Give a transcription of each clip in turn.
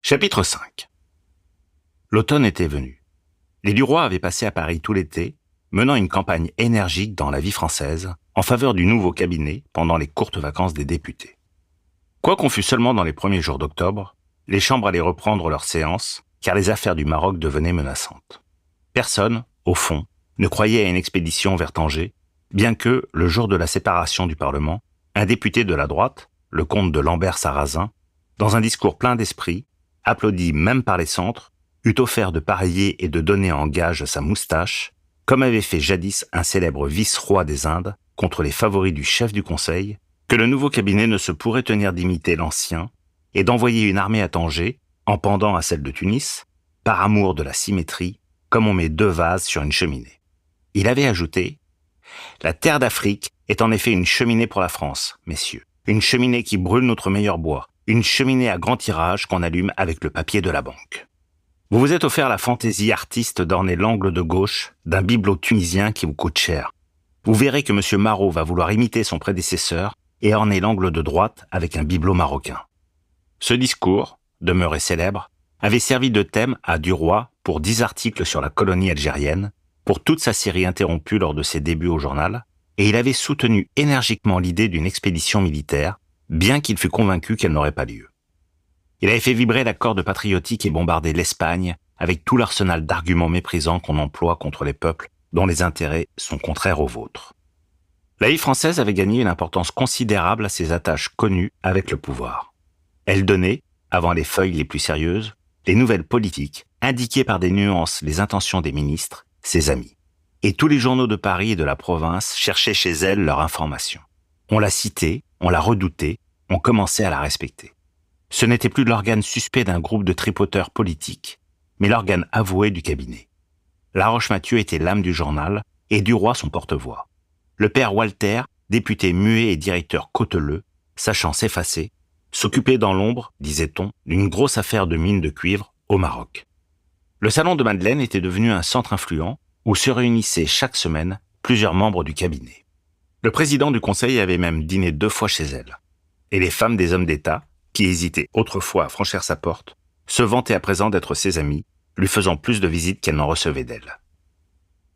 Chapitre 5. L'automne était venu. Les Duroy avaient passé à Paris tout l'été, menant une campagne énergique dans la vie française en faveur du nouveau cabinet pendant les courtes vacances des députés. Quoiqu'on fût seulement dans les premiers jours d'octobre, les chambres allaient reprendre leurs séances car les affaires du Maroc devenaient menaçantes. Personne, au fond, ne croyait à une expédition vers Tanger, bien que, le jour de la séparation du Parlement, un député de la droite, le comte de Lambert-Sarrazin, dans un discours plein d'esprit, applaudi même par les centres, eût offert de pareiller et de donner en gage sa moustache, comme avait fait jadis un célèbre vice-roi des Indes contre les favoris du chef du Conseil, que le nouveau cabinet ne se pourrait tenir d'imiter l'ancien et d'envoyer une armée à Tanger, en pendant à celle de Tunis, par amour de la symétrie, comme on met deux vases sur une cheminée. Il avait ajouté « La terre d'Afrique est en effet une cheminée pour la France, messieurs, une cheminée qui brûle notre meilleur bois, une cheminée à grand tirage qu'on allume avec le papier de la banque. Vous vous êtes offert la fantaisie artiste d'orner l'angle de gauche d'un bibelot tunisien qui vous coûte cher. Vous verrez que M. Marot va vouloir imiter son prédécesseur et orner l'angle de droite avec un bibelot marocain. » Ce discours, demeuré célèbre, avait servi de thème à Duroy pour 10 articles sur la colonie algérienne, pour toute sa série interrompue lors de ses débuts au journal, et il avait soutenu énergiquement l'idée d'une expédition militaire, bien qu'il fût convaincu qu'elle n'aurait pas lieu. Il avait fait vibrer la corde patriotique et bombardé l'Espagne avec tout l'arsenal d'arguments méprisants qu'on emploie contre les peuples dont les intérêts sont contraires aux vôtres. La vie française avait gagné une importance considérable à ses attaches connues avec le pouvoir. Elle donnait, avant les feuilles les plus sérieuses, les nouvelles politiques, indiquées par des nuances les intentions des ministres, ses amis. Et tous les journaux de Paris et de la province cherchaient chez elle leur information. On la citait, on la redoutait, on commençait à la respecter. Ce n'était plus l'organe suspect d'un groupe de tripoteurs politiques, mais l'organe avoué du cabinet. Laroche-Mathieu était l'âme du journal et Duroy son porte-voix. Le père Walter, député muet et directeur cauteleux, sachant s'effacer, s'occupait dans l'ombre, disait-on, d'une grosse affaire de mine de cuivre au Maroc. Le salon de Madeleine était devenu un centre influent où se réunissaient chaque semaine plusieurs membres du cabinet. Le président du conseil avait même dîné 2 fois chez elle. Et les femmes des hommes d'État, qui hésitaient autrefois à franchir sa porte, se vantaient à présent d'être ses amies, lui faisant plus de visites qu'elle n'en recevait d'elle.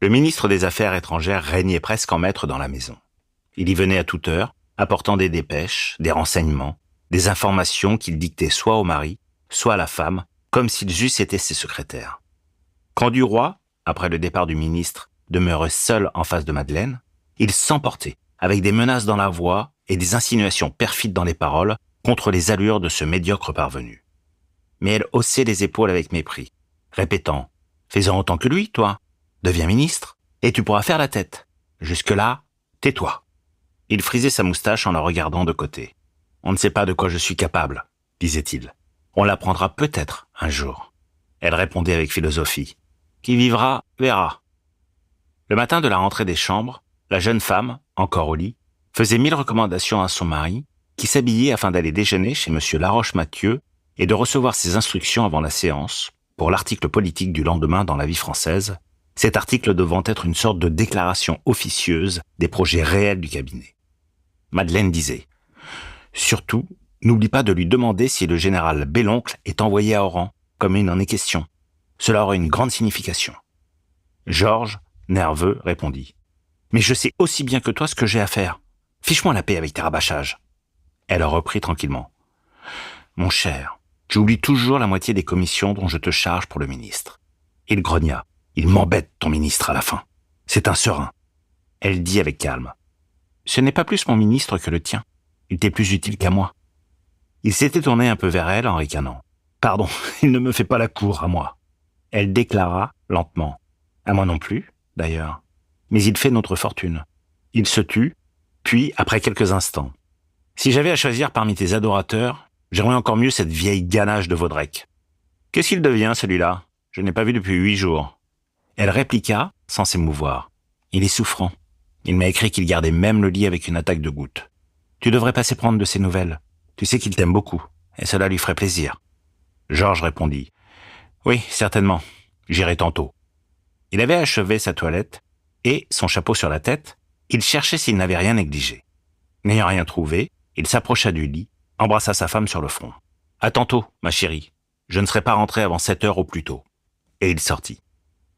Le ministre des Affaires étrangères régnait presque en maître dans la maison. Il y venait à toute heure, apportant des dépêches, des renseignements, des informations qu'il dictait soit au mari, soit à la femme, comme s'ils eussent été ses secrétaires. Quand Duroy, après le départ du ministre, demeurait seul en face de Madeleine, il s'emportait, avec des menaces dans la voix et des insinuations perfides dans les paroles, contre les allures de ce médiocre parvenu. Mais elle haussait les épaules avec mépris, répétant « Fais-en autant que lui, toi. Deviens ministre, et tu pourras faire la tête. Jusque-là, tais-toi. » Il frisait sa moustache en la regardant de côté. « On ne sait pas de quoi je suis capable, » disait-il. « On l'apprendra peut-être un jour. » Elle répondait avec philosophie. « Qui vivra, verra. » Le matin de la rentrée des chambres, la jeune femme, encore au lit, faisait 1000 recommandations à son mari, qui s'habillait afin d'aller déjeuner chez M. Laroche-Mathieu et de recevoir ses instructions avant la séance, pour l'article politique du lendemain dans la vie française, cet article devant être une sorte de déclaration officieuse des projets réels du cabinet. Madeleine disait « Surtout, n'oublie pas de lui demander si le général Belloncle est envoyé à Oran, comme il en est question. Cela aura une grande signification. » Georges, nerveux, répondit « Mais je sais aussi bien que toi ce que j'ai à faire. Fiche-moi la paix avec tes rabâchages. » Elle reprit tranquillement. « Mon cher, tu oublies toujours la moitié des commissions dont je te charge pour le ministre. » Il grogna. « Il m'embête, ton ministre, à la fin. C'est un serein. » Elle dit avec calme. « Ce n'est pas plus mon ministre que le tien. Il t'est plus utile qu'à moi. » Il s'était tourné un peu vers elle en ricanant. « Pardon, il ne me fait pas la cour, à moi. » Elle déclara lentement. « À moi non plus, d'ailleurs. Mais il fait notre fortune. » Il se tut, puis, après quelques instants. « Si j'avais à choisir parmi tes adorateurs, j'aimerais encore mieux cette vieille ganache de Vaudrec. Qu'est-ce qu'il devient, celui-là? Je n'ai pas vu depuis 8 jours. » Elle répliqua, sans s'émouvoir. « Il est souffrant. Il m'a écrit qu'il gardait même le lit avec une attaque de goutte. Tu devrais passer prendre de ses nouvelles. Tu sais qu'il t'aime beaucoup, et cela lui ferait plaisir. » Georges répondit. « Oui, certainement. J'irai tantôt. » Il avait achevé sa toilette, et, son chapeau sur la tête, il cherchait s'il n'avait rien négligé. N'ayant rien trouvé, il s'approcha du lit, embrassa sa femme sur le front. « À tantôt, ma chérie. Je ne serai pas rentré avant 7 heures au plus tôt. » Et il sortit.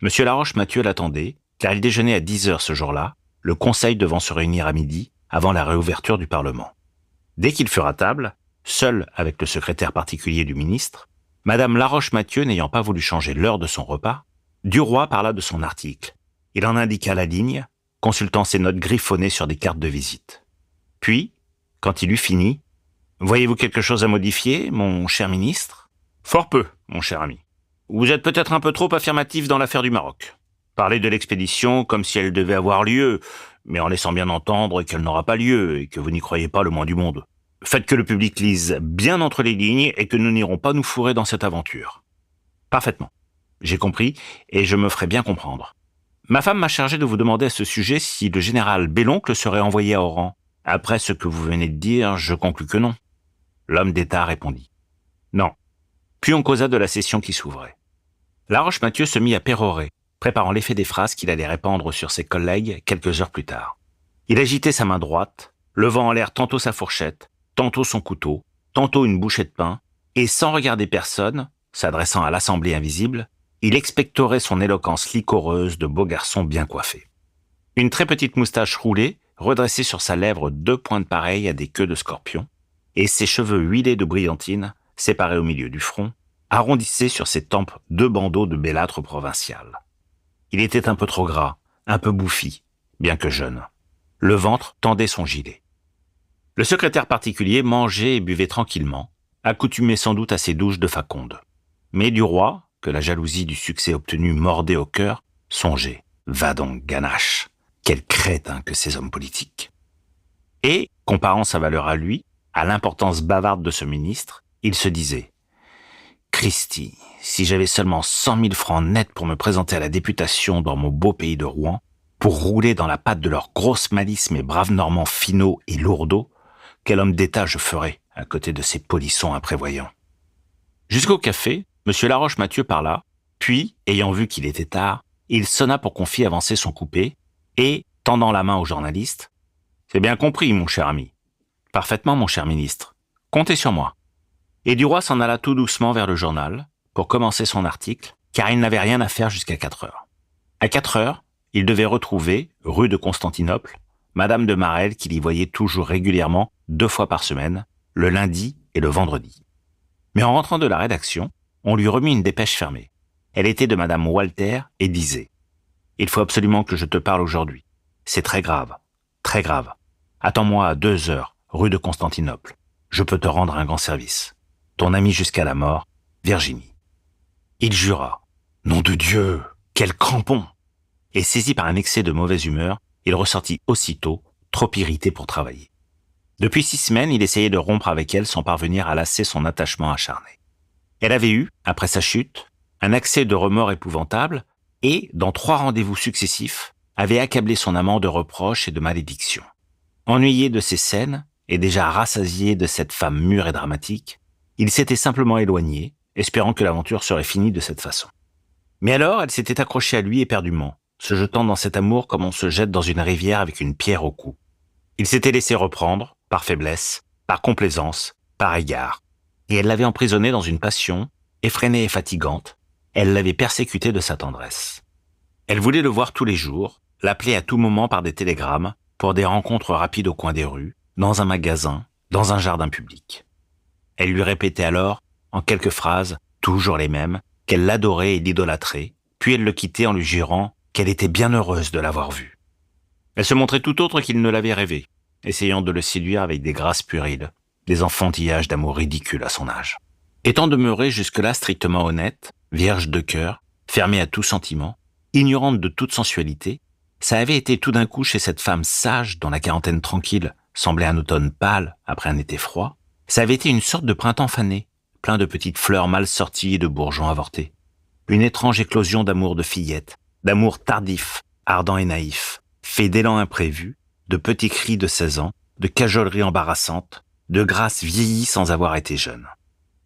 Monsieur Laroche-Mathieu l'attendait, car il déjeunait à 10 heures ce jour-là, le conseil devant se réunir à midi, avant la réouverture du Parlement. Dès qu'ils furent à table, seul avec le secrétaire particulier du ministre, Madame Laroche-Mathieu n'ayant pas voulu changer l'heure de son repas, Duroy parla de son article. Il en indiqua la ligne, consultant ses notes griffonnées sur des cartes de visite. Puis, quand il eut fini, « Voyez-vous quelque chose à modifier, mon cher ministre ?»« Fort peu, mon cher ami. Vous êtes peut-être un peu trop affirmatif dans l'affaire du Maroc. Parlez de l'expédition comme si elle devait avoir lieu, mais en laissant bien entendre qu'elle n'aura pas lieu et que vous n'y croyez pas le moins du monde. Faites que le public lise bien entre les lignes et que nous n'irons pas nous fourrer dans cette aventure. » « Parfaitement. J'ai compris et je me ferai bien comprendre. Ma femme m'a chargé de vous demander à ce sujet si le général Belloncle serait envoyé à Oran. Après ce que vous venez de dire, je conclus que non. » L'homme d'État répondit. « Non. » Puis on causa de la session qui s'ouvrait. Laroche-Mathieu se mit à pérorer, préparant l'effet des phrases qu'il allait répandre sur ses collègues quelques heures plus tard. Il agitait sa main droite, levant en l'air tantôt sa fourchette, tantôt son couteau, tantôt une bouchée de pain, et sans regarder personne, s'adressant à l'assemblée invisible, il expectorait son éloquence liquoreuse de beau garçon bien coiffé. Une très petite moustache roulée redressait sur sa lèvre 2 pointes pareilles à des queues de scorpion, et ses cheveux huilés de brillantine, séparés au milieu du front, arrondissaient sur ses tempes 2 bandeaux de bellâtre provincial. Il était un peu trop gras, un peu bouffi, bien que jeune. Le ventre tendait son gilet. Le secrétaire particulier mangeait et buvait tranquillement, accoutumé sans doute à ses douches de faconde. Mais Duroy, que la jalousie du succès obtenu mordait au cœur, songeait. Va donc, ganache, quel crétin que ces hommes politiques. Et, comparant sa valeur à lui, à l'importance bavarde de ce ministre, il se disait « Christi, si j'avais seulement 100 000 francs nets pour me présenter à la députation dans mon beau pays de Rouen, pour rouler dans la pâte de leur grosse malice mes braves Normands finaux et lourdeaux, quel homme d'État je ferais à côté de ces polissons imprévoyants. » Jusqu'au café, M. Laroche-Mathieu parla, puis, ayant vu qu'il était tard, il sonna pour qu'on fît avancer son coupé, et, tendant la main au journaliste, « C'est bien compris, mon cher ami. »« Parfaitement, mon cher ministre. Comptez sur moi. » Et Duroy s'en alla tout doucement vers le journal, pour commencer son article, car il n'avait rien à faire jusqu'à 4 heures. À 4 heures, il devait retrouver, rue de Constantinople, Madame de Marelle qu'il y voyait toujours régulièrement 2 fois par semaine, le lundi et le vendredi. Mais en rentrant de la rédaction, on lui remit une dépêche fermée. Elle était de Madame Walter et disait « Il faut absolument que je te parle aujourd'hui. C'est très grave, très grave. Attends-moi à 2 heures, rue de Constantinople. Je peux te rendre un grand service. Ton ami jusqu'à la mort, Virginie. » Il jura. Nom de Dieu, quel crampon! Et saisi par un excès de mauvaise humeur, il ressortit aussitôt, trop irrité pour travailler. Depuis 6 semaines, il essayait de rompre avec elle sans parvenir à lasser son attachement acharné. Elle avait eu, après sa chute, un accès de remords épouvantable et, dans 3 rendez-vous successifs, avait accablé son amant de reproches et de malédictions. Ennuyé de ces scènes et déjà rassasié de cette femme mûre et dramatique, il s'était simplement éloigné, espérant que l'aventure serait finie de cette façon. Mais alors, elle s'était accrochée à lui éperdument, se jetant dans cet amour comme on se jette dans une rivière avec une pierre au cou. Il s'était laissé reprendre, par faiblesse, par complaisance, par égard. Et elle l'avait emprisonné dans une passion, effrénée et fatigante. Elle l'avait persécuté de sa tendresse. Elle voulait le voir tous les jours, l'appeler à tout moment par des télégrammes, pour des rencontres rapides au coin des rues, dans un magasin, dans un jardin public. Elle lui répétait alors, en quelques phrases, toujours les mêmes, qu'elle l'adorait et l'idolâtrait, puis elle le quittait en lui jurant qu'elle était bien heureuse de l'avoir vu. Elle se montrait tout autre qu'il ne l'avait rêvé, essayant de le séduire avec des grâces puériles, des enfantillages d'amour ridicules à son âge. Étant demeurée jusque-là strictement honnête, vierge de cœur, fermée à tout sentiment, ignorante de toute sensualité, ça avait été tout d'un coup chez cette femme sage dont la quarantaine tranquille semblait un automne pâle après un été froid, ça avait été une sorte de printemps fané, plein de petites fleurs mal sorties et de bourgeons avortés. Une étrange éclosion d'amour de fillette, d'amour tardif, ardent et naïf, fait d'élan imprévu, de petits cris de 16 ans, de cajoleries embarrassantes, de grâce vieillie sans avoir été jeune.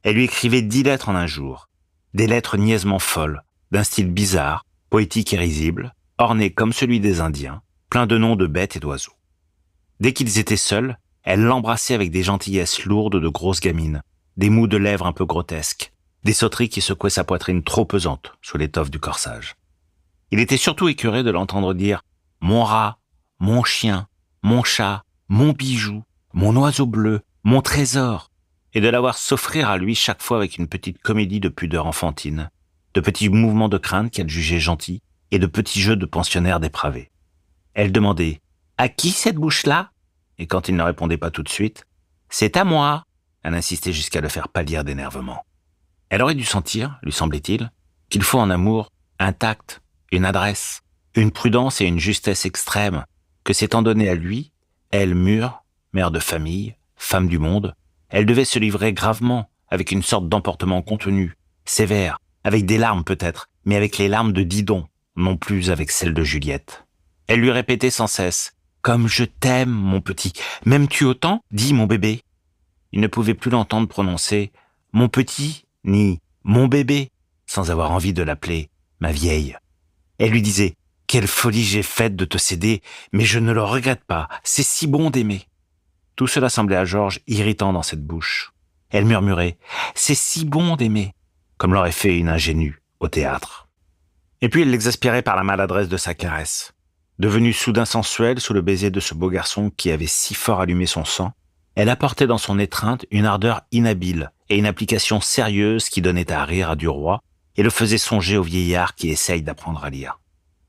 Elle lui écrivait 10 lettres en un jour, des lettres niaisement folles, d'un style bizarre, poétique et risible, orné comme celui des Indiens, plein de noms de bêtes et d'oiseaux. Dès qu'ils étaient seuls, elle l'embrassait avec des gentillesses lourdes de grosses gamines, des mous de lèvres un peu grotesques, des sauteries qui secouaient sa poitrine trop pesante sous l'étoffe du corsage. Il était surtout écœuré de l'entendre dire « mon rat, mon chien, mon chat, mon bijou, mon oiseau bleu, mon trésor » et de la voir s'offrir à lui chaque fois avec une petite comédie de pudeur enfantine, de petits mouvements de crainte qu'elle jugeait gentils et de petits jeux de pensionnaires dépravés. Elle demandait « À qui cette bouche-là » et quand il ne répondait pas tout de suite, « C'est à moi » elle insistait jusqu'à le faire pâlir d'énervement. Elle aurait dû sentir, lui semblait-il, qu'il faut en amour un tact, une adresse, une prudence et une justesse extrême, que s'étant donnée à lui, elle mûre, mère de famille, femme du monde, elle devait se livrer gravement, avec une sorte d'emportement contenu, sévère, avec des larmes peut-être, mais avec les larmes de Didon, non plus avec celles de Juliette. Elle lui répétait sans cesse « Comme je t'aime, mon petit, m'aimes-tu autant ? Dis, mon bébé !» Il ne pouvait plus l'entendre prononcer « mon petit » ni « mon bébé » sans avoir envie de l'appeler « ma vieille ». Elle lui disait « Quelle folie j'ai faite de te céder, mais je ne le regrette pas, c'est si bon d'aimer ». Tout cela semblait à Georges irritant dans cette bouche. Elle murmurait « C'est si bon d'aimer », comme l'aurait fait une ingénue au théâtre. Et puis il l'exaspérait par la maladresse de sa caresse. Devenue soudain sensuelle sous le baiser de ce beau garçon qui avait si fort allumé son sang, elle apportait dans son étreinte une ardeur inhabile et une application sérieuse qui donnait à rire à Duroy et le faisait songer au vieillard qui essaye d'apprendre à lire.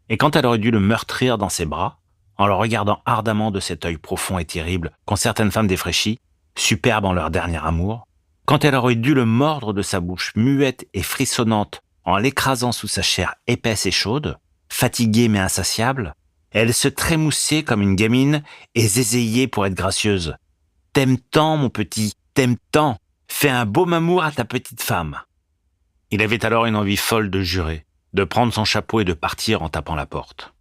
Et quand elle aurait dû le meurtrir dans ses bras, en le regardant ardemment de cet œil profond et terrible qu'ont certaines femmes défraîchies, superbes en leur dernier amour, quand elle aurait dû le mordre de sa bouche muette et frissonnante en l'écrasant sous sa chair épaisse et chaude, fatiguée mais insatiable, elle se trémoussait comme une gamine et zézayait pour être gracieuse. « T'aimes tant, mon petit, t'aimes tant, fais un beau amour à ta petite femme. » Il avait alors une envie folle de jurer, de prendre son chapeau et de partir en tapant la porte.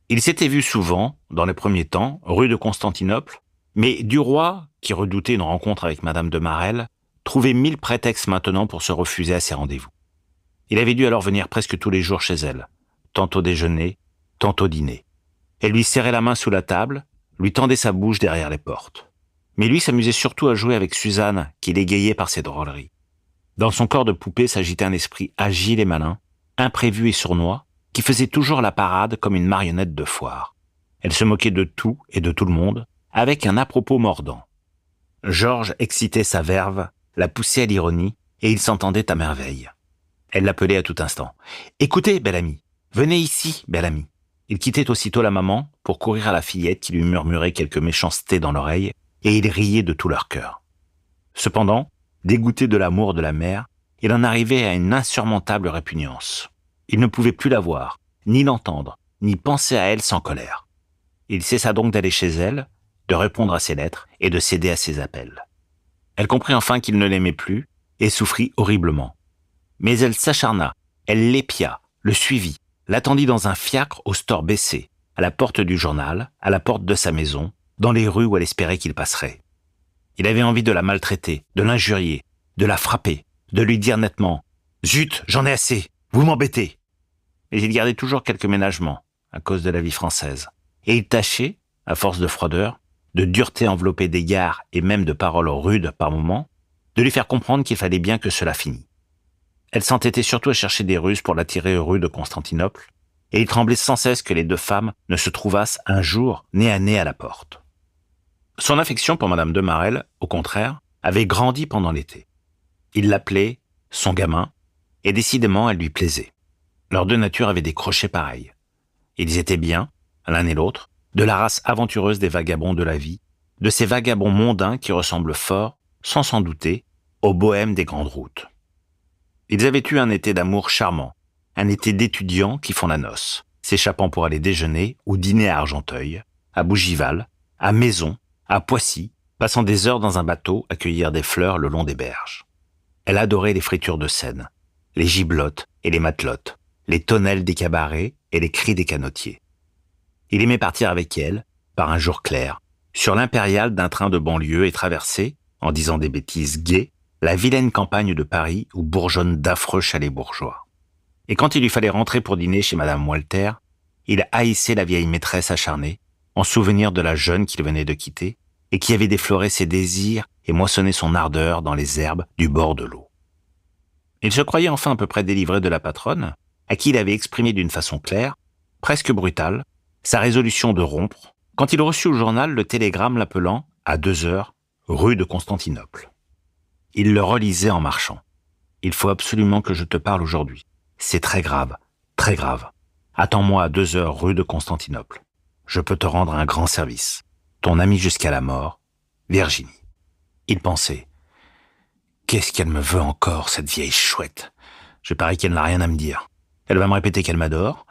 Il s'était vu souvent, dans les premiers temps, rue de Constantinople, mais Duroy, qui redoutait une rencontre avec Madame de Marelle, trouvait 1000 prétextes maintenant pour se refuser à ses rendez-vous. Il avait dû alors venir presque tous les jours chez elle, tantôt déjeuner, tantôt dîner. Elle lui serrait la main sous la table, lui tendait sa bouche derrière les portes. Mais lui s'amusait surtout à jouer avec Suzanne, qui l'égayait par ses drôleries. Dans son corps de poupée s'agitait un esprit agile et malin, imprévu et sournois, qui faisait toujours la parade comme une marionnette de foire. Elle se moquait de tout et de tout le monde, avec un à-propos mordant. Georges excitait sa verve, la poussait à l'ironie, et il s'entendait à merveille. Elle l'appelait à tout instant. « Écoutez, belle amie, venez ici, belle amie. » Il quittait aussitôt la maman pour courir à la fillette qui lui murmurait quelques méchancetés dans l'oreille, et il riait de tout leur cœur. Cependant, dégoûté de l'amour de la mère, il en arrivait à une insurmontable répugnance. Il ne pouvait plus la voir, ni l'entendre, ni penser à elle sans colère. Il cessa donc d'aller chez elle, de répondre à ses lettres et de céder à ses appels. Elle comprit enfin qu'il ne l'aimait plus et souffrit horriblement. Mais elle s'acharna, elle l'épia, le suivit, l'attendit dans un fiacre au store baissé, à la porte du journal, à la porte de sa maison, dans les rues où elle espérait qu'il passerait. Il avait envie de la maltraiter, de l'injurier, de la frapper, de lui dire nettement « Zut, j'en ai assez, vous m'embêtez !» Mais il gardait toujours quelques ménagements, à cause de la vie française. Et il tâchait, à force de froideur, de dureté enveloppée d'égards et même de paroles rudes par moments, de lui faire comprendre qu'il fallait bien que cela finît. Elle s'entêtait surtout à chercher des ruses pour l'attirer aux rues de Constantinople, et il tremblait sans cesse que les deux femmes ne se trouvassent un jour nez à la porte. Son affection pour Madame de Marelle, au contraire, avait grandi pendant l'été. Il l'appelait « son gamin », et décidément elle lui plaisait. Leurs deux natures avaient des crochets pareils. Ils étaient bien, l'un et l'autre, de la race aventureuse des vagabonds de la vie, de ces vagabonds mondains qui ressemblent fort, sans s'en douter, aux bohèmes des grandes routes. Ils avaient eu un été d'amour charmant, un été d'étudiants qui font la noce, s'échappant pour aller déjeuner ou dîner à Argenteuil, à Bougival, à Maison, à Poissy, passant des heures dans un bateau à cueillir des fleurs le long des berges. Elle adorait les fritures de Seine, les giblottes et les matelotes, les tonnelles des cabarets et les cris des canotiers. Il aimait partir avec elle, par un jour clair, sur l'impériale d'un train de banlieue et traverser, en disant des bêtises gaies, la vilaine campagne de Paris où bourgeonnent d'affreux chalets bourgeois. Et quand il lui fallait rentrer pour dîner chez Madame Walter, il haïssait la vieille maîtresse acharnée, en souvenir de la jeune qu'il venait de quitter, et qui avait défloré ses désirs et moissonné son ardeur dans les herbes du bord de l'eau. Il se croyait enfin à peu près délivré de la patronne, à qui il avait exprimé d'une façon claire, presque brutale, sa résolution de rompre, quand il reçut au journal le télégramme l'appelant, à 2 heures, rue de Constantinople. Il le relisait en marchant. « Il faut absolument que je te parle aujourd'hui. C'est très grave, très grave. Attends-moi à 2 heures, rue de Constantinople. Je peux te rendre un grand service. Ton ami jusqu'à la mort, Virginie. » Il pensait, « Qu'est-ce qu'elle me veut encore, cette vieille chouette ? Je parie qu'elle n'a rien à me dire. Elle va me répéter qu'elle m'adore.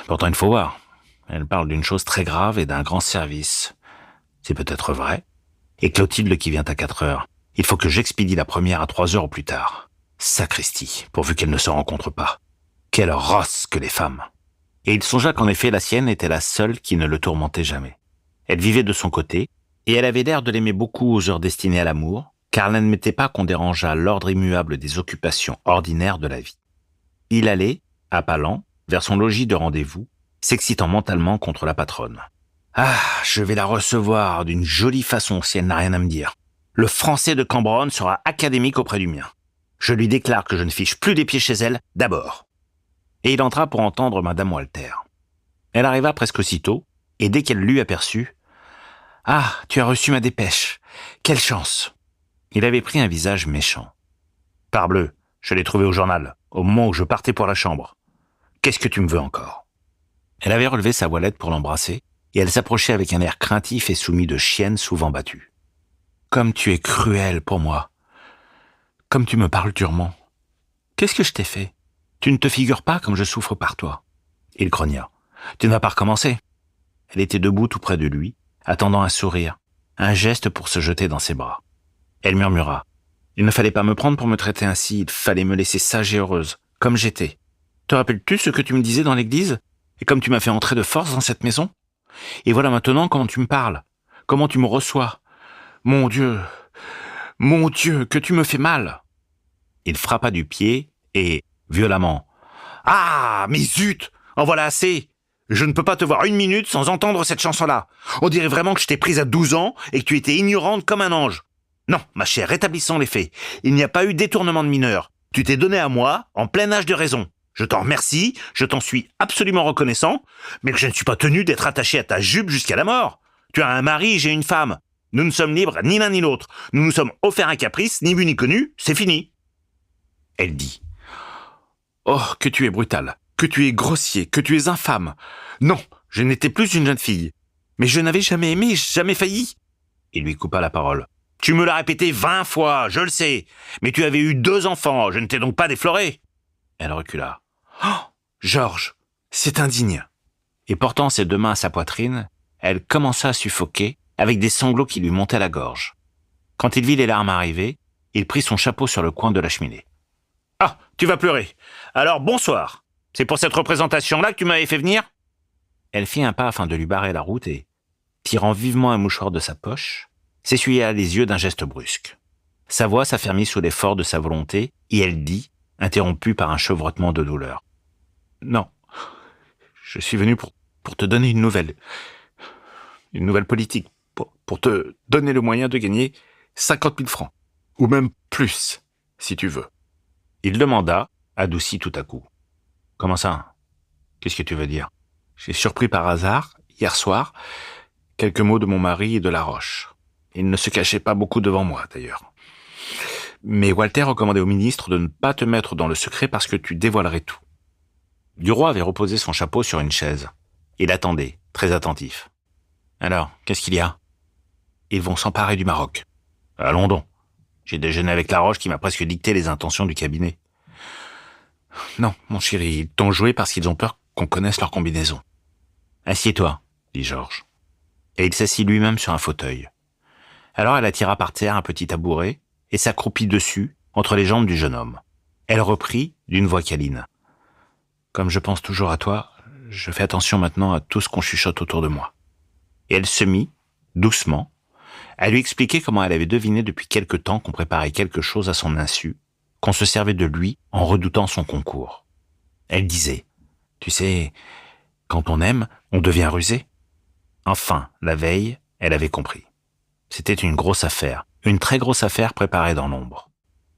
Pourtant, il faut voir. Elle parle d'une chose très grave et d'un grand service. C'est peut-être vrai. Et Clotilde qui vient à 4 heures. Il faut que j'expédie la première à 3 heures au plus tard. Sacristi, pourvu qu'elles ne se rencontrent pas. Quelle rosse que les femmes !» Et il songea qu'en effet la sienne était la seule qui ne le tourmentait jamais. Elle vivait de son côté, et elle avait l'air de l'aimer beaucoup aux heures destinées à l'amour, car elle n'admettait pas qu'on dérangeât l'ordre immuable des occupations ordinaires de la vie. Il allait, à pas lents, vers son logis de rendez-vous, s'excitant mentalement contre la patronne. « Ah, je vais la recevoir d'une jolie façon si elle n'a rien à me dire. Le français de Cambronne sera académique auprès du mien. Je lui déclare que je ne fiche plus des pieds chez elle, d'abord. » Et il entra pour entendre Madame Walter. Elle arriva presque aussitôt, et dès qu'elle l'eut aperçu, « Ah, tu as reçu ma dépêche. Quelle chance !» Il avait pris un visage méchant. « Parbleu, je l'ai trouvé au journal, au moment où je partais pour la chambre. Qu'est-ce que tu me veux encore ?» Elle avait relevé sa voilette pour l'embrasser, et elle s'approchait avec un air craintif et soumis de chienne souvent battue. « Comme tu es cruel pour moi. Comme tu me parles durement. Qu'est-ce que je t'ai fait ? Tu ne te figures pas comme je souffre par toi. » Il grogna. « Tu ne vas pas recommencer ?» Elle était debout tout près de lui, attendant un sourire, un geste pour se jeter dans ses bras. Elle murmura. « Il ne fallait pas me prendre pour me traiter ainsi, il fallait me laisser sage et heureuse, comme j'étais. Te rappelles-tu ce que tu me disais dans l'église ? Et comme tu m'as fait entrer de force dans cette maison ? Et voilà maintenant comment tu me parles, comment tu me reçois. Mon Dieu, que tu me fais mal !» Il frappa du pied et, violemment, « Ah, mais zut, en voilà assez. Je ne peux pas te voir une minute sans entendre cette chanson-là. On dirait vraiment que je t'ai prise à 12 ans et que tu étais ignorante comme un ange. Non, ma chère, rétablissons les faits. Il n'y a pas eu détournement de mineur. Tu t'es donné à moi en plein âge de raison. Je t'en remercie, je t'en suis absolument reconnaissant, mais que je ne suis pas tenu d'être attaché à ta jupe jusqu'à la mort. Tu as un mari, j'ai une femme. Nous ne sommes libres ni l'un ni l'autre. Nous nous sommes offert un caprice, ni vu ni connu, c'est fini. » Elle dit. « Oh, que tu es brutal, que tu es grossier, que tu es infâme. Non, je n'étais plus une jeune fille. Mais je n'avais jamais aimé, jamais failli. » Il lui coupa la parole. « Tu me l'as répété 20 fois, je le sais. Mais tu avais eu 2 enfants, je ne t'ai donc pas défloré. » Elle recula. « Oh, Georges, c'est indigne. » Et portant ses 2 mains à sa poitrine, elle commença à suffoquer avec des sanglots qui lui montaient à la gorge. Quand il vit les larmes arriver, il prit son chapeau sur le coin de la cheminée. « Ah, tu vas pleurer. Alors bonsoir. C'est pour cette représentation-là que tu m'avais fait venir ?» Elle fit un pas afin de lui barrer la route et, tirant vivement un mouchoir de sa poche, s'essuya les yeux d'un geste brusque. Sa voix s'affermit sous l'effort de sa volonté et elle dit, interrompue par un chevrotement de douleur. « Non, je suis venu pour te donner une nouvelle politique, pour te donner le moyen de gagner 50 000 francs, ou même plus, si tu veux. » Il demanda, adouci tout à coup. « Comment ça ? Qu'est-ce que tu veux dire ? J'ai surpris par hasard, hier soir, quelques mots de mon mari et de Laroche. Il ne se cachait pas beaucoup devant moi, d'ailleurs. Mais Walter recommandait au ministre de ne pas te mettre dans le secret parce que tu dévoilerais tout. » Duroy avait reposé son chapeau sur une chaise. Il attendait, très attentif. « Alors, qu'est-ce qu'il y a ? » ?»« Ils vont s'emparer du Maroc. »« Allons donc. J'ai déjeuné avec Laroche qui m'a presque dicté les intentions du cabinet. »« Non, mon chéri, ils t'ont joué parce qu'ils ont peur qu'on connaisse leur combinaison. »« Assieds-toi, » dit Georges. Et il s'assit lui-même sur un fauteuil. Alors elle attira par terre un petit tabouret et s'accroupit dessus, entre les jambes du jeune homme. Elle reprit, d'une voix câline. « Comme je pense toujours à toi, je fais attention maintenant à tout ce qu'on chuchote autour de moi. » Et elle se mit, doucement, à lui expliquer comment elle avait deviné depuis quelque temps qu'on préparait quelque chose à son insu, qu'on se servait de lui en redoutant son concours. Elle disait, « Tu sais, quand on aime, on devient rusé. » Enfin, la veille, elle avait compris. C'était une grosse affaire, une très grosse affaire préparée dans l'ombre.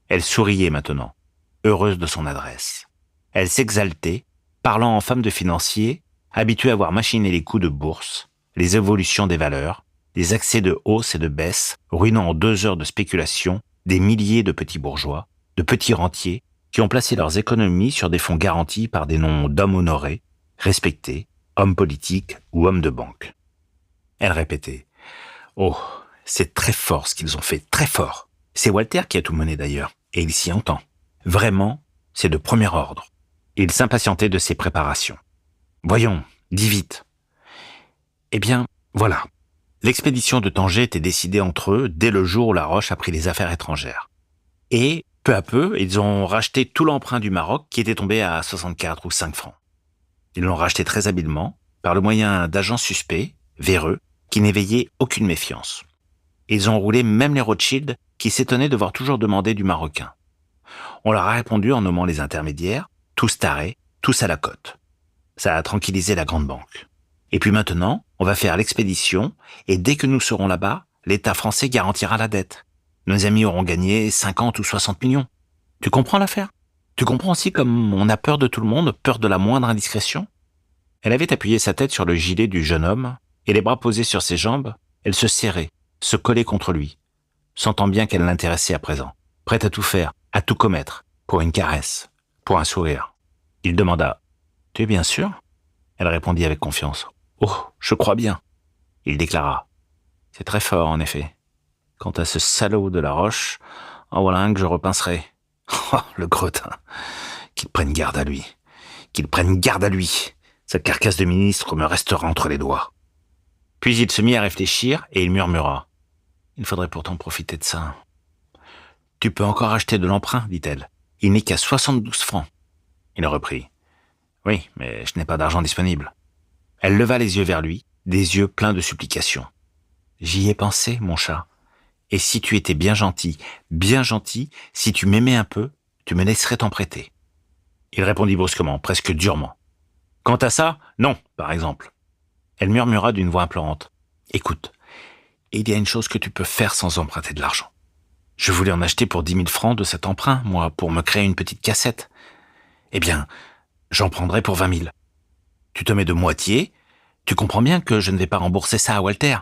Elle souriait maintenant, heureuse de son adresse. Elle s'exaltait, parlant en femme de financier, habituée à voir machiner les coups de bourse, les évolutions des valeurs, les accès de hausse et de baisse, ruinant en 2 heures de spéculation des milliers de petits bourgeois, de petits rentiers, qui ont placé leurs économies sur des fonds garantis par des noms d'hommes honorés, respectés, hommes politiques ou hommes de banque. Elle répétait « Oh, c'est très fort ce qu'ils ont fait, très fort. C'est Walter qui a tout mené d'ailleurs, et il s'y entend. Vraiment, c'est de premier ordre. » Il s'impatientait de ses préparations. « Voyons, dis vite. » Eh bien, voilà. L'expédition de Tanger était décidée entre eux dès le jour où Laroche a pris les affaires étrangères. Et, peu à peu, ils ont racheté tout l'emprunt du Maroc qui était tombé à 64 ou 5 francs. Ils l'ont racheté très habilement, par le moyen d'agents suspects, véreux, qui n'éveillaient aucune méfiance. Ils ont roulé même les Rothschild, qui s'étonnaient de voir toujours demander du Marocain. On leur a répondu en nommant les intermédiaires, tous tarés, tous à la cote. Ça a tranquillisé la grande banque. Et puis maintenant, on va faire l'expédition, et dès que nous serons là-bas, l'État français garantira la dette. Nos amis auront gagné 50 ou 60 millions. Tu comprends l'affaire? Tu comprends aussi comme on a peur de tout le monde, peur de la moindre indiscrétion? Elle avait appuyé sa tête sur le gilet du jeune homme, et les bras posés sur ses jambes, elle se serrait, se collait contre lui, sentant bien qu'elle l'intéressait à présent, prête à tout faire, à tout commettre, pour une caresse, pour un sourire. Il demanda « Tu es bien sûr ?» Elle répondit avec confiance « Oh, je crois bien. » Il déclara « C'est très fort, en effet. Quant à ce salaud de Laroche, en voilà un que je repincerai. Oh, le gretin. Qu'il prenne garde à lui. Qu'il prenne garde à lui. Cette carcasse de ministre me restera entre les doigts. » Puis il se mit à réfléchir et il murmura « Il faudrait pourtant profiter de ça. »« Tu peux encore acheter de l'emprunt, dit-elle. Il n'est qu'à 72 francs. » Il reprit « Oui, mais je n'ai pas d'argent disponible. » Elle leva les yeux vers lui, des yeux pleins de supplication. « J'y ai pensé, mon chat. Et si tu étais bien gentil, si tu m'aimais un peu, tu me laisserais t'en prêter. » Il répondit brusquement, presque durement. « Quant à ça, non, par exemple. » Elle murmura d'une voix implorante. « Écoute, il y a une chose que tu peux faire sans emprunter de l'argent. Je voulais en acheter pour 10 000 francs de cet emprunt, moi, pour me créer une petite cassette. Eh bien, j'en prendrai pour 20 000. Tu te mets de moitié, tu comprends bien que je ne vais pas rembourser ça à Walter.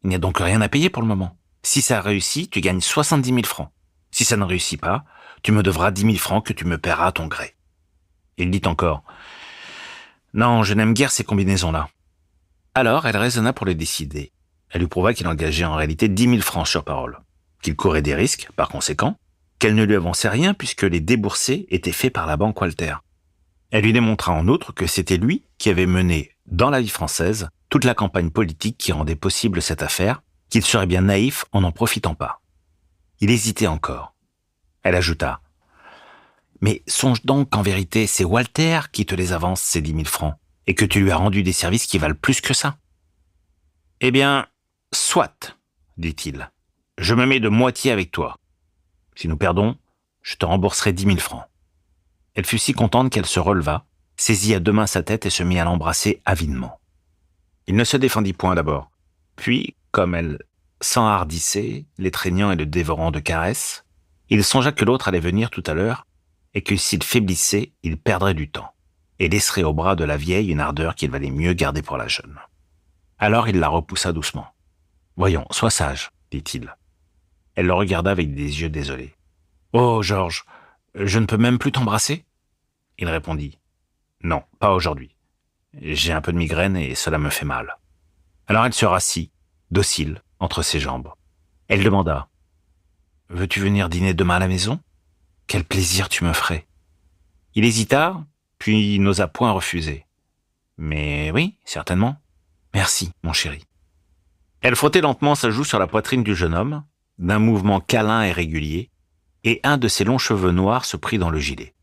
Il n'y a donc rien à payer pour le moment. Si ça réussit, tu gagnes 70 000 francs. Si ça ne réussit pas, tu me devras 10 000 francs que tu me paieras à ton gré. » Il dit encore « Non, je n'aime guère ces combinaisons-là. » Alors, elle raisonna pour le décider. Elle lui prouva qu'il engageait en réalité 10 000 francs sur parole, qu'il courait des risques, par conséquent, qu'elle ne lui avançait rien puisque les déboursés étaient faits par la banque Walter. Elle lui démontra en outre que c'était lui qui avait mené, dans la vie française, toute la campagne politique qui rendait possible cette affaire, qu'il serait bien naïf en n'en profitant pas. Il hésitait encore. Elle ajouta « Mais songe donc qu'en vérité, c'est Walter qui te les avance, ces 10 000 francs, et que tu lui as rendu des services qui valent plus que ça. »« Eh bien, soit, dit-il. Je me mets de moitié avec toi. Si nous perdons, je te rembourserai 10 000 francs. » Elle fut si contente qu'elle se releva, saisit à deux mains sa tête et se mit à l'embrasser avidement. Il ne se défendit point d'abord. Puis, comme elle s'enhardissait, l'étreignant et le dévorant de caresses, il songea que l'autre allait venir tout à l'heure et que s'il faiblissait, il perdrait du temps et laisserait au bras de la vieille une ardeur qu'il valait mieux garder pour la jeune. Alors il la repoussa doucement. « Voyons, sois sage, dit-il. » Elle le regarda avec des yeux désolés. « Oh, Georges, je ne peux même plus t'embrasser ?» Il répondit « Non, pas aujourd'hui. J'ai un peu de migraine et cela me fait mal. » Alors elle se rassit, docile, entre ses jambes. Elle demanda « Veux-tu venir dîner demain à la maison? Quel plaisir tu me ferais. » Il hésita, puis n'osa point refuser. « Mais oui, certainement. Merci, mon chéri. » Elle frottait lentement sa joue sur la poitrine du jeune homme, d'un mouvement câlin et régulier, et un de ses longs cheveux noirs se prit dans le gilet.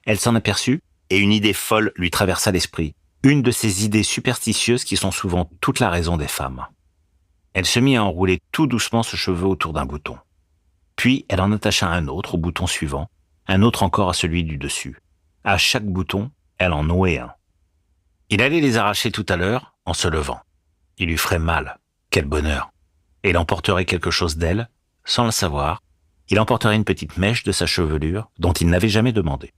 Elle s'en aperçut, et une idée folle lui traversa l'esprit, une de ces idées superstitieuses qui sont souvent toute la raison des femmes. Elle se mit à enrouler tout doucement ce cheveu autour d'un bouton. Puis elle en attacha un autre au bouton suivant, un autre encore à celui du dessus. À chaque bouton, elle en nouait un. Il allait les arracher tout à l'heure en se levant. Il lui ferait mal. Quel bonheur! Et il emporterait quelque chose d'elle, sans le savoir, il emporterait une petite mèche de sa chevelure dont il n'avait jamais demandé.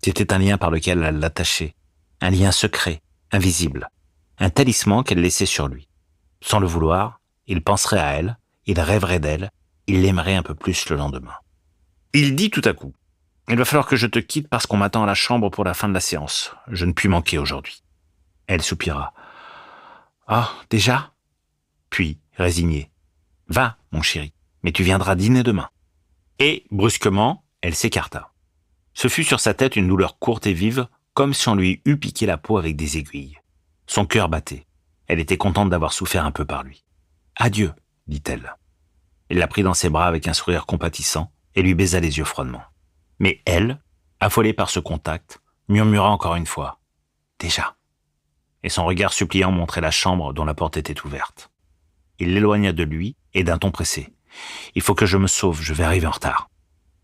C'était un lien par lequel elle l'attachait, un lien secret, invisible, un talisman qu'elle laissait sur lui. Sans le vouloir, il penserait à elle, il rêverait d'elle, il l'aimerait un peu plus le lendemain. Il dit tout à coup, « Il va falloir que je te quitte parce qu'on m'attend à la chambre pour la fin de la séance. Je ne puis manquer aujourd'hui. » Elle soupira. « Ah, déjà ?» Puis, résignée, « Va, mon chéri, mais tu viendras dîner demain. » Et, brusquement, elle s'écarta. Ce fut sur sa tête une douleur courte et vive, comme si on lui eût piqué la peau avec des aiguilles. Son cœur battait. Elle était contente d'avoir souffert un peu par lui. « Adieu », dit-elle. Il la prit dans ses bras avec un sourire compatissant et lui baisa les yeux froidement. Mais elle, affolée par ce contact, murmura encore une fois « Déjà ». Et son regard suppliant montrait la chambre dont la porte était ouverte. Il l'éloigna de lui et d'un ton pressé. « Il faut que je me sauve, je vais arriver en retard. »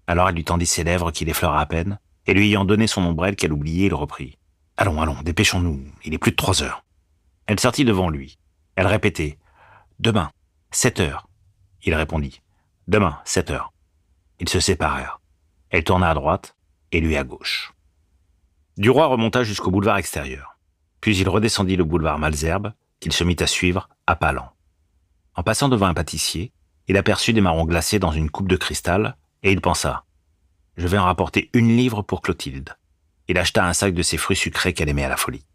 Alors elle lui tendit ses lèvres qu'il effleura à peine, et lui ayant donné son ombrelle qu'elle oubliait, il reprit. « Allons, allons, dépêchons-nous, il est plus de 3 heures. » Elle sortit devant lui. Elle répétait « Demain, 7 heures. » Il répondit « Demain, 7 heures. » Ils se séparèrent. Elle tourna à droite et lui à gauche. Duroy remonta jusqu'au boulevard extérieur. Puis il redescendit le boulevard Malesherbes, qu'il se mit à suivre à pas lents. En passant devant un pâtissier, il aperçut des marrons glacés dans une coupe de cristal, et il pensa « Je vais en rapporter 1 livre pour Clotilde. » Il acheta un sac de ces fruits sucrés qu'elle aimait à la folie.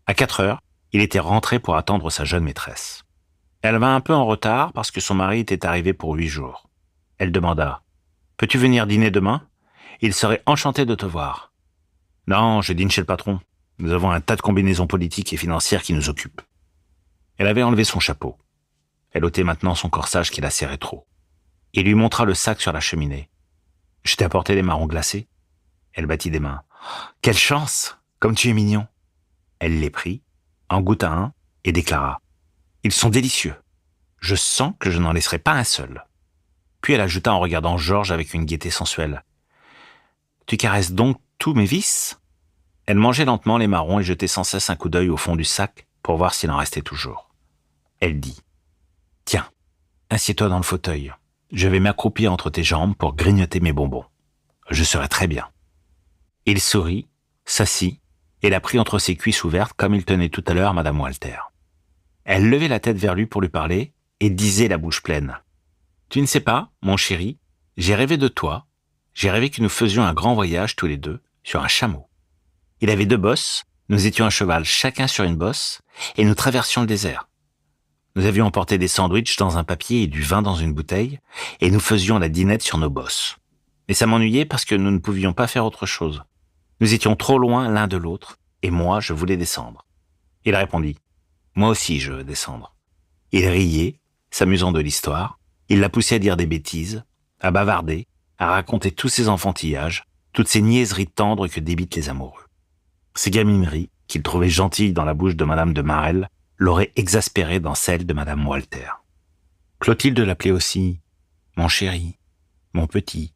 À 4 heures, il était rentré pour attendre sa jeune maîtresse. Elle vint un peu en retard parce que son mari était arrivé pour 8 jours. Elle demanda « Peux-tu venir dîner demain ? Il serait enchanté de te voir. »« Non, je dîne chez le patron. Nous avons un tas de combinaisons politiques et financières qui nous occupent. » Elle avait enlevé son chapeau. Elle ôtait maintenant son corsage qui la serrait trop. Il lui montra le sac sur la cheminée. « Je t'ai apporté des marrons glacés. » Elle battit des mains. « Quelle chance ! Comme tu es mignon !» Elle les prit, en goûta un et déclara « Ils sont délicieux. Je sens que je n'en laisserai pas un seul. » Puis elle ajouta en regardant Georges avec une gaieté sensuelle. « Tu caresses donc tous mes vices ?» Elle mangeait lentement les marrons et jetait sans cesse un coup d'œil au fond du sac pour voir s'il en restait toujours. Elle dit « Tiens, assieds-toi dans le fauteuil. Je vais m'accroupir entre tes jambes pour grignoter mes bonbons. Je serai très bien. » Il sourit, s'assit et la prit entre ses cuisses ouvertes comme il tenait tout à l'heure Madame Walter. Elle levait la tête vers lui pour lui parler et disait la bouche pleine. « Tu ne sais pas, mon chéri, j'ai rêvé de toi. J'ai rêvé que nous faisions un grand voyage tous les deux sur un chameau. Il avait 2 bosses, nous étions à cheval chacun sur une bosse et nous traversions le désert. Nous avions emporté des sandwichs dans un papier et du vin dans une bouteille et nous faisions la dînette sur nos bosses. Mais ça m'ennuyait parce que nous ne pouvions pas faire autre chose. Nous étions trop loin l'un de l'autre et moi, je voulais descendre. » Il répondit « Moi aussi, je veux descendre. » Il riait, s'amusant de l'histoire. Il la poussait à dire des bêtises, à bavarder, à raconter tous ses enfantillages, toutes ces niaiseries tendres que débitent les amoureux. Ces gamineries, qu'il trouvait gentilles dans la bouche de Madame de Marelle, l'auraient exaspéré dans celle de Madame Walter. Clotilde l'appelait aussi « mon chéri »,« mon petit »,«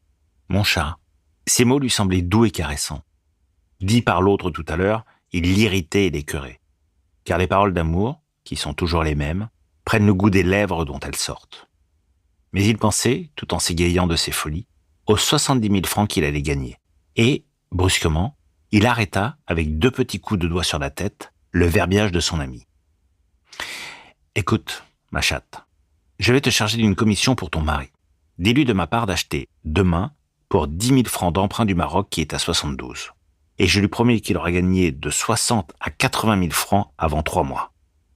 mon chat ». Ces mots lui semblaient doux et caressants. Dit par l'autre tout à l'heure, il l'irritait et l'écœurait. Car les paroles d'amour, qui sont toujours les mêmes, prennent le goût des lèvres dont elles sortent. Mais il pensait, tout en s'égayant de ses folies, aux 70 000 francs qu'il allait gagner. Et, brusquement, il arrêta, avec 2 petits coups de doigt sur la tête, le verbiage de son ami. « Écoute, ma chatte, je vais te charger d'une commission pour ton mari. Dis-lui de ma part d'acheter, demain, pour 10 000 francs d'emprunt du Maroc qui est à 72. Et je lui promets qu'il aura gagné de 60 à 80 000 francs avant 3 mois.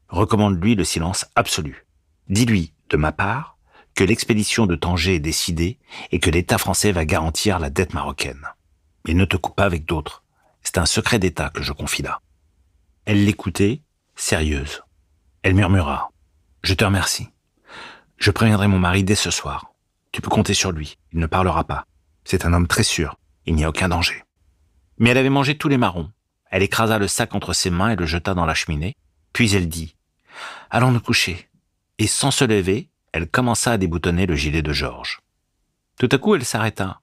Recommande-lui le silence absolu. Dis-lui, de ma part, que l'expédition de Tanger est décidée et que l'État français va garantir la dette marocaine. Mais ne te coupe pas avec d'autres. C'est un secret d'État que je confie là. » Elle l'écoutait, sérieuse. Elle murmura « Je te remercie. Je préviendrai mon mari dès ce soir. Tu peux compter sur lui, il ne parlera pas. C'est un homme très sûr, il n'y a aucun danger. » Mais elle avait mangé tous les marrons. Elle écrasa le sac entre ses mains et le jeta dans la cheminée. Puis elle dit « Allons nous coucher. » Et sans se lever, elle commença à déboutonner le gilet de Georges. Tout à coup, elle s'arrêta,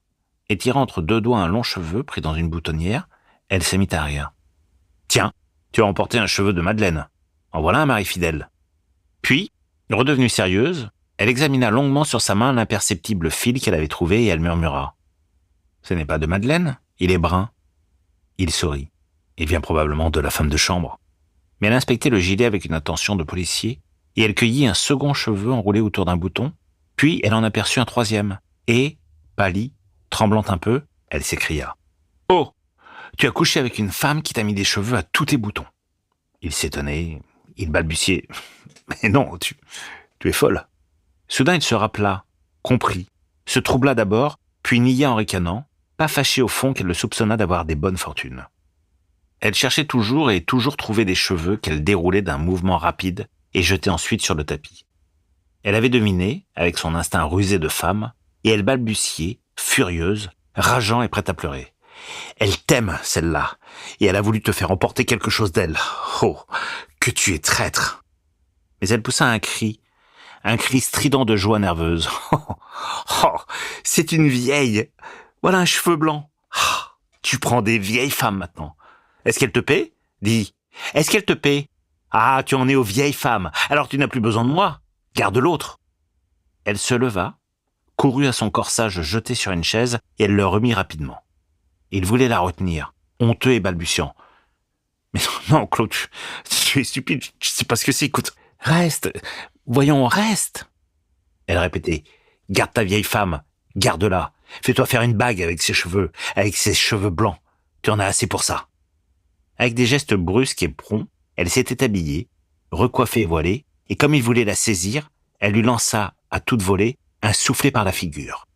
et tirant entre 2 doigts un long cheveu pris dans une boutonnière, elle se mit à rire. « Tiens, tu as emporté un cheveu de Madeleine. En voilà un mari fidèle. » Puis, redevenue sérieuse, Elle examina longuement sur sa main l'imperceptible fil qu'elle avait trouvé et elle murmura. « Ce n'est pas de Madeleine, il est brun. » Il sourit. Il vient probablement de la femme de chambre. Mais elle inspectait le gilet avec une attention de policier et elle cueillit un second cheveu enroulé autour d'un bouton, puis elle en aperçut un troisième et, pâlie, tremblant un peu, elle s'écria. « Oh, tu as couché avec une femme qui t'a mis des cheveux à tous tes boutons. » Il s'étonnait, il balbutiait. « Mais non, tu es folle. » Soudain, il se rappela, comprit, se troubla d'abord, puis nia en ricanant, pas fâché au fond qu'elle le soupçonna d'avoir des bonnes fortunes. Elle cherchait toujours et toujours trouvait des cheveux qu'elle déroulait d'un mouvement rapide et jetait ensuite sur le tapis. Elle avait deviné, avec son instinct rusé de femme, et elle balbutiait, furieuse, rageant et prête à pleurer. Elle t'aime, celle-là, et elle a voulu te faire emporter quelque chose d'elle. Oh, que tu es traître! Mais elle poussa un cri strident de joie nerveuse. Oh, c'est une vieille! Voilà un cheveu blanc! Oh, tu prends des vieilles femmes maintenant. Est-ce qu'elle te paie? Dis. Est-ce qu'elle te paie? Ah, tu en es aux vieilles femmes, alors tu n'as plus besoin de moi. Garde l'autre. Elle se leva, courut à son corsage jeté sur une chaise et elle le remit rapidement. Il voulait la retenir, honteux et balbutiant. « Mais non, Claude, tu es stupide, je sais pas ce que c'est, écoute. Reste, voyons, reste. » Elle répétait. « Garde ta vieille femme, garde-la. Fais-toi faire une bague avec ses cheveux blancs. Tu en as assez pour ça. » Avec des gestes brusques et prompts, elle s'était habillée, recoiffée et voilée, et comme il voulait la saisir, elle lui lança, à toute volée, un soufflet par la figure.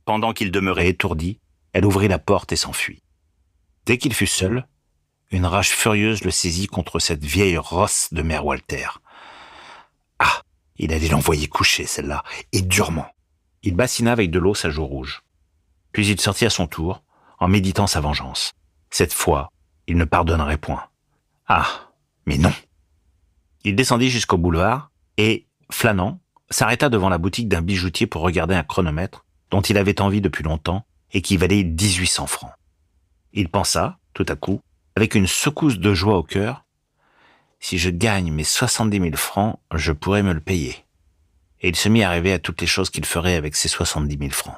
Pendant qu'il demeurait étourdi, elle ouvrit la porte et s'enfuit. Dès qu'il fut seul, une rage furieuse le saisit contre cette vieille rosse de mère Walter. Ah, il allait l'envoyer coucher, celle-là, et durement. Il bassina avec de l'eau sa joue rouge. Puis il sortit à son tour, en méditant sa vengeance. Cette fois, il ne pardonnerait point. Ah, mais non. Il descendit jusqu'au boulevard et, flânant, s'arrêta devant la boutique d'un bijoutier pour regarder un chronomètre dont il avait envie depuis longtemps et qui valait 1800 francs. Il pensa, tout à coup, avec une secousse de joie au cœur, « Si je gagne mes 70 000 francs, je pourrais me le payer. » Et il se mit à rêver à toutes les choses qu'il ferait avec ces 70 000 francs.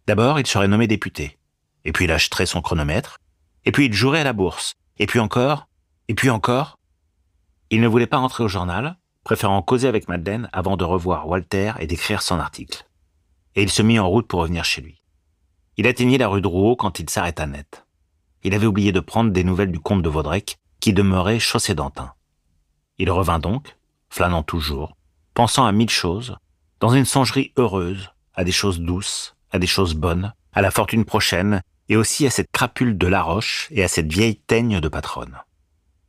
D'abord, il serait nommé député, et puis il achèterait son chronomètre, et puis il jouerait à la bourse, et puis encore, et puis encore. Il ne voulait pas rentrer au journal, préférant causer avec Madeleine avant de revoir Walter et d'écrire son article. Et il se mit en route pour revenir chez lui. Il atteignit la rue Drouot quand il s'arrêta net. Il avait oublié de prendre des nouvelles du comte de Vaudrec, qui demeurait chaussée d'Antin. Il revint donc, flânant toujours, pensant à 1000 choses, dans une songerie heureuse, à des choses douces, à des choses bonnes, à la fortune prochaine, et aussi à cette crapule de Laroche et à cette vieille teigne de patronne.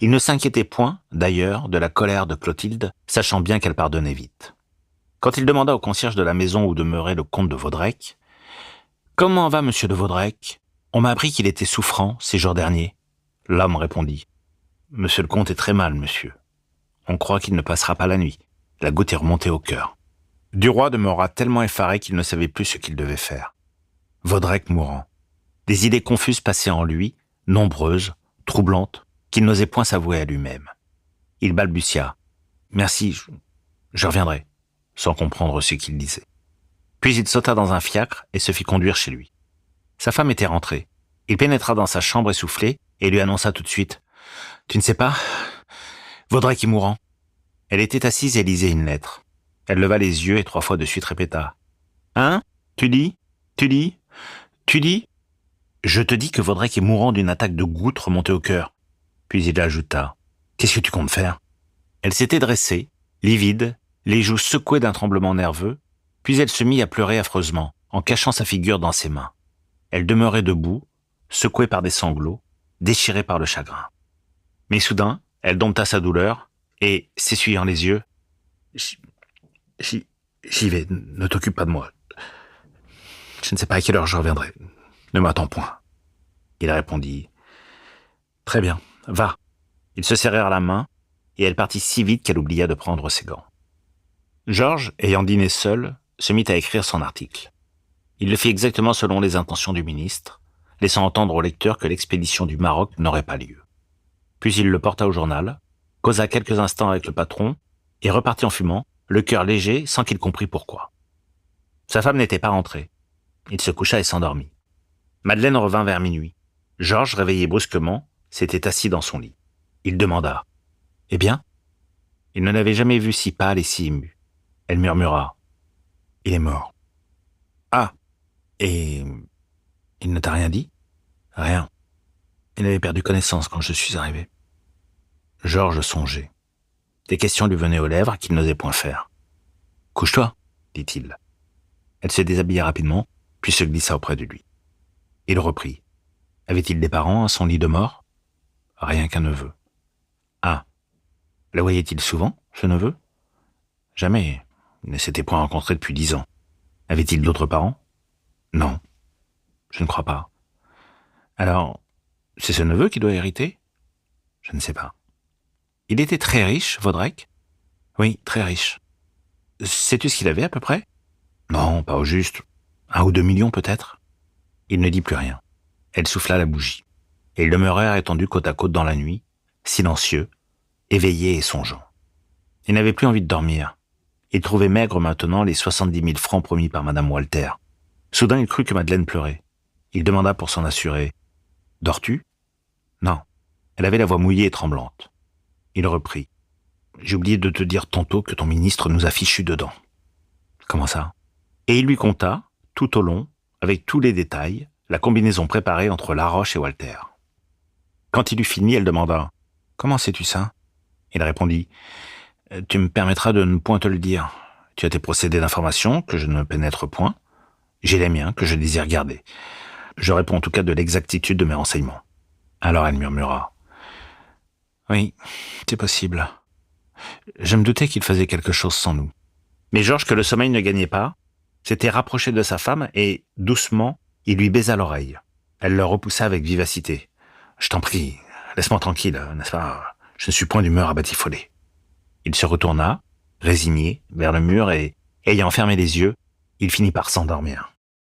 Il ne s'inquiétait point, d'ailleurs, de la colère de Clotilde, sachant bien qu'elle pardonnait vite. Quand il demanda au concierge de la maison où demeurait le comte de Vaudrec, « Comment va, monsieur de Vaudrec? On m'a appris qu'il était souffrant ces jours derniers. » L'homme répondit, « Monsieur le comte est très mal, monsieur. On croit qu'il ne passera pas la nuit. La goutte est remontée au cœur. » Duroy demeura tellement effaré qu'il ne savait plus ce qu'il devait faire. Vaudrec mourant. Des idées confuses passaient en lui, nombreuses, troublantes, qu'il n'osait point s'avouer à lui-même. Il balbutia, « Merci, je reviendrai », sans comprendre ce qu'il disait. Puis il sauta dans un fiacre et se fit conduire chez lui. Sa femme était rentrée. Il pénétra dans sa chambre essoufflée et lui annonça tout de suite, « Tu ne sais pas, Vaudrec est mourant. » Elle était assise et lisait une lettre. Elle leva les yeux et 3 fois de suite répéta, « Hein? Tu dis? Tu dis? Tu dis? Je te dis que Vaudrec est mourant d'une attaque de goutte remontée au cœur. » Puis il ajouta, « Qu'est-ce que tu comptes faire ?» Elle s'était dressée, livide, les joues secouées d'un tremblement nerveux, puis elle se mit à pleurer affreusement, en cachant sa figure dans ses mains. Elle demeurait debout, secouée par des sanglots, déchirée par le chagrin. Mais soudain, elle dompta sa douleur, et, s'essuyant les yeux, « J'y vais, ne t'occupe pas de moi. Je ne sais pas à quelle heure je reviendrai. Ne m'attends point. » Il répondit, « Très bien, va. » Ils se serrèrent la main, et elle partit si vite qu'elle oublia de prendre ses gants. Georges, ayant dîné seul, se mit à écrire son article. Il le fit exactement selon les intentions du ministre, laissant entendre au lecteur que l'expédition du Maroc n'aurait pas lieu. Puis il le porta au journal, causa quelques instants avec le patron, et repartit en fumant, le cœur léger sans qu'il comprît pourquoi. Sa femme n'était pas rentrée. Il se coucha et s'endormit. Madeleine revint vers minuit. Georges, réveillé brusquement, s'était assis dans son lit. Il demanda « Eh bien ?» Il ne l'avait jamais vue si pâle et si émue. Elle murmura « Il est mort. »« Ah, et il ne t'a rien dit ?»« Rien. Il avait perdu connaissance quand je suis arrivé. » Georges songeait. Des questions lui venaient aux lèvres qu'il n'osait point faire. « Couche-toi, » dit-il. Elle se déshabilla rapidement, puis se glissa auprès de lui. Il reprit. Avait-il des parents à son lit de mort ? Rien qu'un neveu. Ah, la voyait-il souvent, ce neveu ? Jamais. Il ne s'était point rencontré depuis 10 ans. Avait-il d'autres parents ? Non, je ne crois pas. Alors, c'est ce neveu qui doit hériter ? Je ne sais pas. Il était très riche, Vaudrec ? Oui, très riche. Sais-tu ce qu'il avait à peu près ? Non, pas au juste. 1 ou 2 millions peut-être. Il ne dit plus rien. Elle souffla la bougie. Et ils demeurèrent étendus côte à côte dans la nuit, silencieux, éveillés et songeants. Il n'avait plus envie de dormir. Il trouvait maigre maintenant les 70 000 francs promis par Madame Walter. Soudain, il crut que Madeleine pleurait. Il demanda pour s'en assurer. « Dors-tu » ? Non. Elle avait la voix mouillée et tremblante. Il reprit. « J'ai oublié de te dire tantôt que ton ministre nous a fichus dedans. » Comment ça ? Et il lui conta, tout au long, avec tous les détails, la combinaison préparée entre Laroche et Walter. Quand il eut fini, elle demanda « Comment sais-tu ça ?» Il répondit « Tu me permettras de ne point te le dire. Tu as tes procédés d'information que je ne pénètre point. J'ai les miens que je désire garder. Je réponds en tout cas de l'exactitude de mes renseignements. » Alors elle murmura « Oui, c'est possible. Je me doutais qu'il faisait quelque chose sans nous. » Mais Georges, que le sommeil ne gagnait pas, s'était rapproché de sa femme et, doucement, il lui baisa l'oreille. Elle le repoussa avec vivacité. « Je t'en prie, laisse-moi tranquille, n'est-ce pas ? Je ne suis point d'humeur à batifoler. » Il se retourna, résigné, vers le mur et, ayant fermé les yeux, il finit par s'endormir.